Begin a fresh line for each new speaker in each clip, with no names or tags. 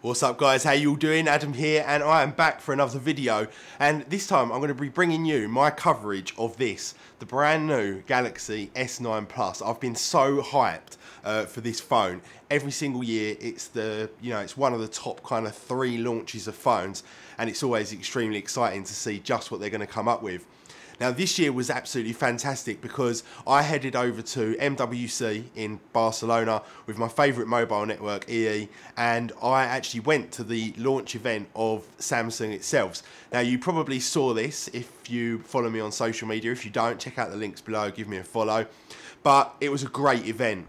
What's up guys, how you all doing? Adam here, and I am back for another video, and this time I'm going to be bringing you my coverage of this, the brand new Galaxy S9 Plus. I've been so hyped for this phone. Every single year it's it's one of the top kind of 3 launches of phones, and it's always extremely exciting to see just what they're going to come up with. Now this year was absolutely fantastic because I headed over to MWC in Barcelona with my favourite mobile network, EE, and I actually went to the launch event of Samsung itself. Now you probably saw this if you follow me on social media. If you don't, check out the links below, give me a follow. But it was a great event.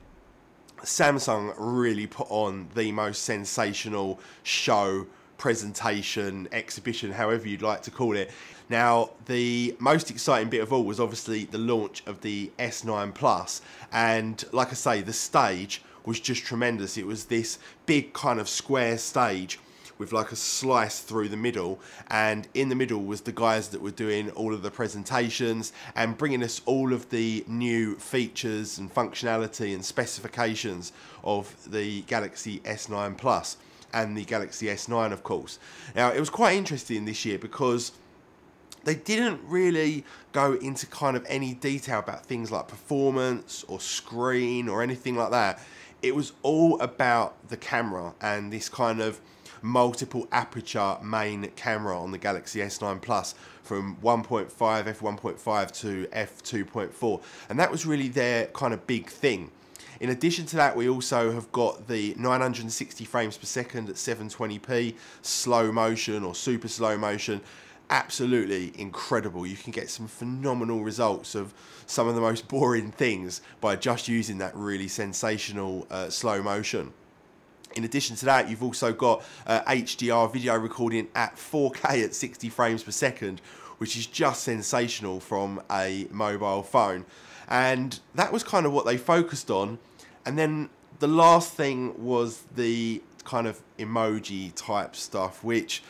Samsung really put on the most sensational show, presentation, exhibition, however you'd like to call it. Now, the most exciting bit of all was obviously the launch of the S9 Plus, and like I say, the stage was just tremendous. It was this big kind of square stage with like a slice through the middle, and in the middle was the guys that were doing all of the presentations and bringing us all of the new features and functionality and specifications of the Galaxy S9 Plus and the Galaxy S9, of course. Now, it was quite interesting this year because they didn't really go into kind of any detail about things like performance or screen or anything like that. It was all about the camera and this kind of multiple aperture main camera on the Galaxy S9 Plus from 1.5, f1.5 to f2.4, and that was really their kind of big thing. In addition to that, we also have got the 960 frames per second at 720p, slow motion or super slow motion. Absolutely incredible. You can get some phenomenal results of some of the most boring things by just using that really sensational slow motion. In addition to that, you've also got HDR video recording at 4K at 60 frames per second, which is just sensational from a mobile phone. And that was kind of what they focused on. And then the last thing was the kind of emoji type stuff, which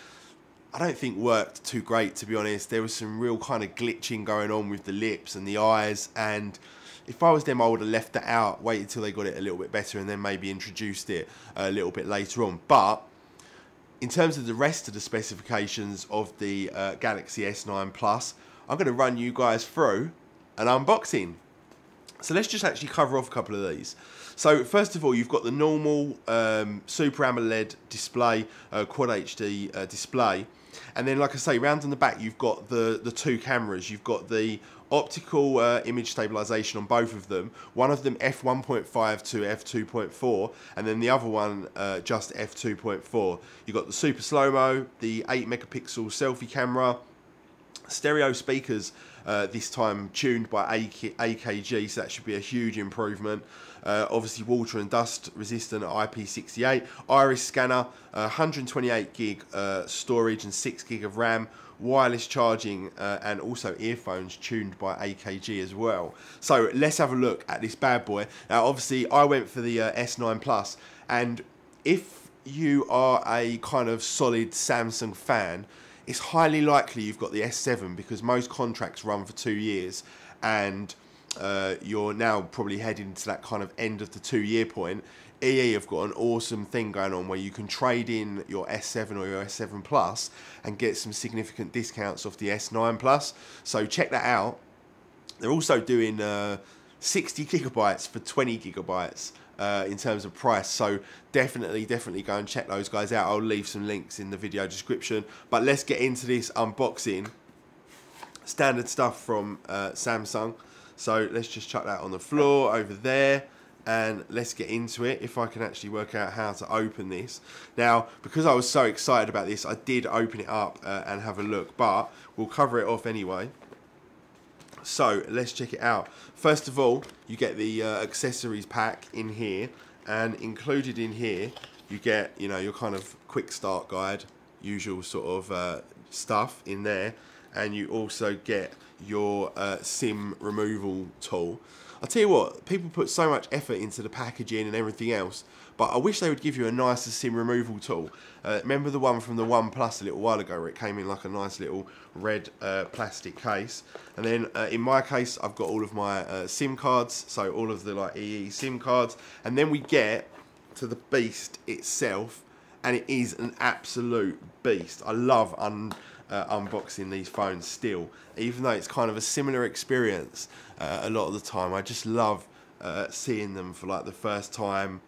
I don't think worked too great, to be honest. There was some real kind of glitching going on with the lips and the eyes, and if I was them, I would have left that out, waited till they got it a little bit better, and then maybe introduced it a little bit later on. But in terms of the rest of the specifications of the Galaxy S9 Plus, I'm going to run you guys through an unboxing. So let's just actually cover off a couple of these. So first of all, you've got the normal Super AMOLED display, Quad HD display. And then, like I say, round on the back, you've got the 2 cameras. You've got the optical image stabilization on both of them. One of them f1.5 to f2.4, and then the other one just f2.4. You've got the super slow-mo, the 8 megapixel selfie camera, stereo speakers, this time tuned by AKG, so that should be a huge improvement. Obviously water and dust resistant IP68, iris scanner, 128 gig storage and 6 gig of RAM, wireless charging, and also earphones tuned by AKG as well. So let's have a look at this bad boy. Now obviously I went for the S9 Plus, and if you are a kind of solid Samsung fan, it's highly likely you've got the S7 because most contracts run for 2 years, and you're now probably heading to that kind of end of the 2-year point. EE have got an awesome thing going on where you can trade in your S7 or your S7 Plus and get some significant discounts off the S9 Plus. So check that out. They're also doing 60 gigabytes for 20 gigabytes in terms of price, so definitely go and check those guys out. I'll leave some links in the video description, but let's get into this unboxing. Standard stuff from Samsung, so let's just chuck that on the floor over there and let's get into it. If I can actually work out how to open this. Now, because I was so excited about this, I did open it up and have a look, but we'll cover it off anyway. So let's check it out. First of all, you get the accessories pack in here, and included in here you get, you know, your kind of quick start guide, usual sort of stuff in there, and you also get your SIM removal tool. I'll tell you what, people put so much effort into the packaging and everything else, but I wish they would give you a nicer SIM removal tool. Remember the one from the OnePlus a little while ago where it came in like a nice little red plastic case? And then in my case, I've got all of my SIM cards, so all of the like EE SIM cards, and then we get to the beast itself, and it is an absolute beast. I love unboxing these phones still, even though it's kind of a similar experience a lot of the time. I just love seeing them for like the first time,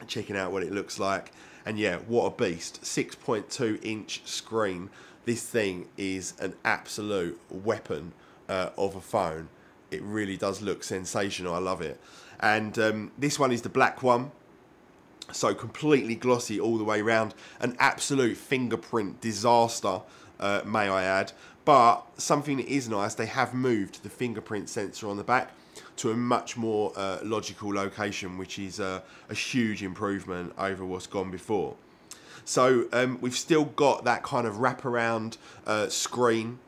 checking out what it looks like. And yeah, what a beast. 6.2 inch screen. This thing is an absolute weapon of a phone. It really does look sensational. I love it. And this one is the black one, so completely glossy all the way around. An absolute fingerprint disaster, may I add. But something that is nice, they have moved the fingerprint sensor on the back to a much more logical location, which is a huge improvement over what's gone before. So we've still got that kind of wraparound screen,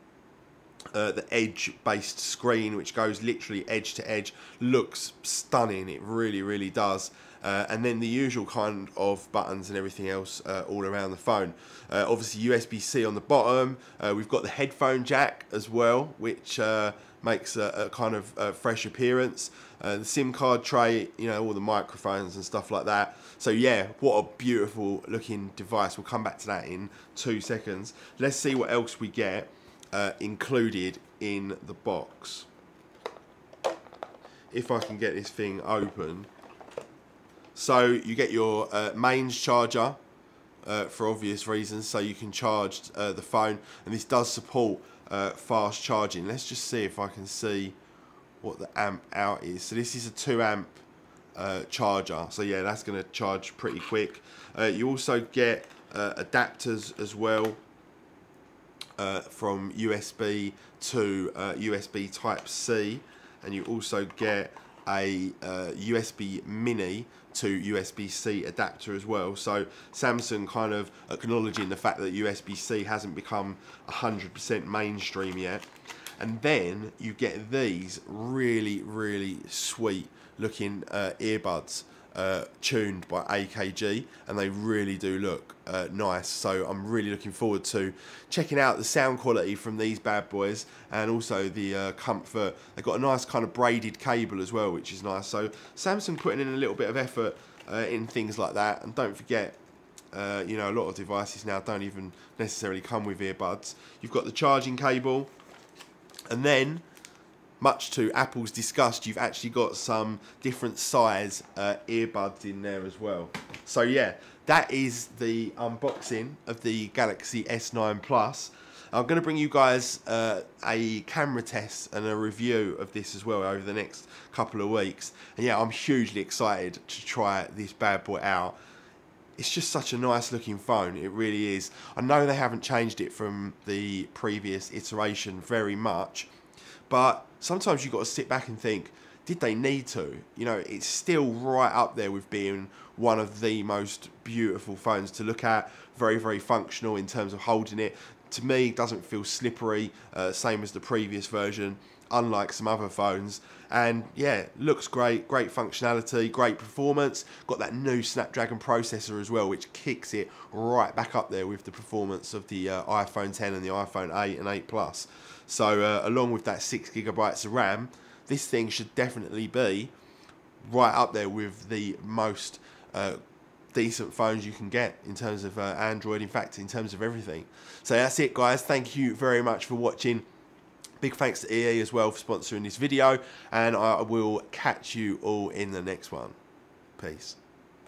the edge-based screen, which goes literally edge to edge. Looks stunning, it really, really does. And then the usual kind of buttons and everything else all around the phone. Obviously USB-C on the bottom. We've got the headphone jack as well, which makes a kind of fresh appearance. The SIM card tray, you know, all the microphones and stuff like that. So yeah, what a beautiful looking device. We'll come back to that in 2 seconds. Let's see what else we get included in the box. If I can get this thing open. So you get your mains charger for obvious reasons, so you can charge the phone, and this does support fast charging. Let's just see if I can see what the amp out is. So this is a 2 amp charger, so yeah, that's going to charge pretty quick. You also get adapters as well, from USB to USB Type-C, and you also get a USB Mini to USB-C adapter as well. So Samsung kind of acknowledging the fact that USB-C hasn't become 100% mainstream yet. And then you get these really, really sweet looking earbuds tuned by AKG, and they really do look nice. So I'm really looking forward to checking out the sound quality from these bad boys, and also the comfort. They've got a nice kind of braided cable as well, which is nice. So Samsung putting in a little bit of effort in things like that. And don't forget, you know, a lot of devices now don't even necessarily come with earbuds. You've got the charging cable, and then, much to Apple's disgust, you've actually got some different size earbuds in there as well. So yeah, that is the unboxing of the Galaxy S9 Plus. I'm going to bring you guys a camera test and a review of this as well over the next couple of weeks. And yeah, I'm hugely excited to try this bad boy out. It's just such a nice looking phone, it really is. I know they haven't changed it from the previous iteration very much, but sometimes you've got to sit back and think, did they need to? You know, it's still right up there with being one of the most beautiful phones to look at. Very, very functional in terms of holding it. To me, it doesn't feel slippery, same as the previous version, unlike some other phones. And yeah, looks great, great functionality, great performance. Got that new Snapdragon processor as well, which kicks it right back up there with the performance of the iPhone 10 and the iPhone 8 and 8 Plus. So along with that 6 GB of RAM, this thing should definitely be right up there with the most decent phones you can get in terms of Android, in fact, in terms of everything. So that's it, guys. Thank you very much for watching. Big thanks to EE as well for sponsoring this video, and I will catch you all in the next one. Peace.